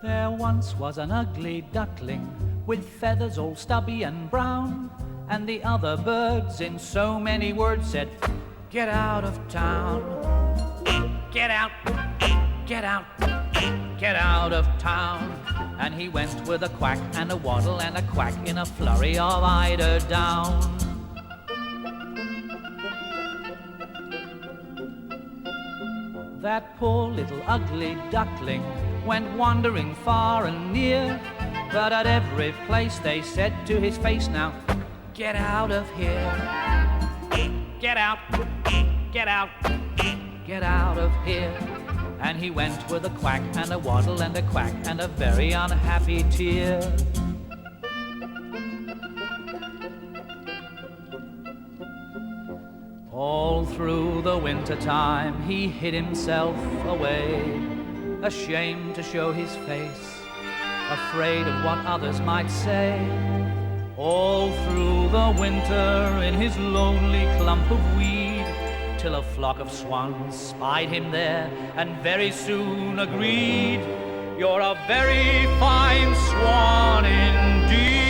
There once was an ugly duckling with feathers all stubby and brown, and the other birds in so many words said, "Get out of town, get out, get out, get out of town." And he went with a quack and a waddle and a quack in a flurry of eider down. That poor little ugly duckling went wandering far and near, but at every place they said to his face, "Now, get out of here, get out, get out, get out of here." And he went with a quack and a waddle and a quack and a very unhappy tear. All through the winter time he hid himself away, ashamed to show his face, afraid of what others might say. All through the winter in his lonely clump of weed, till a flock of swans spied him there and very soon agreed, "You're a very fine swan indeed."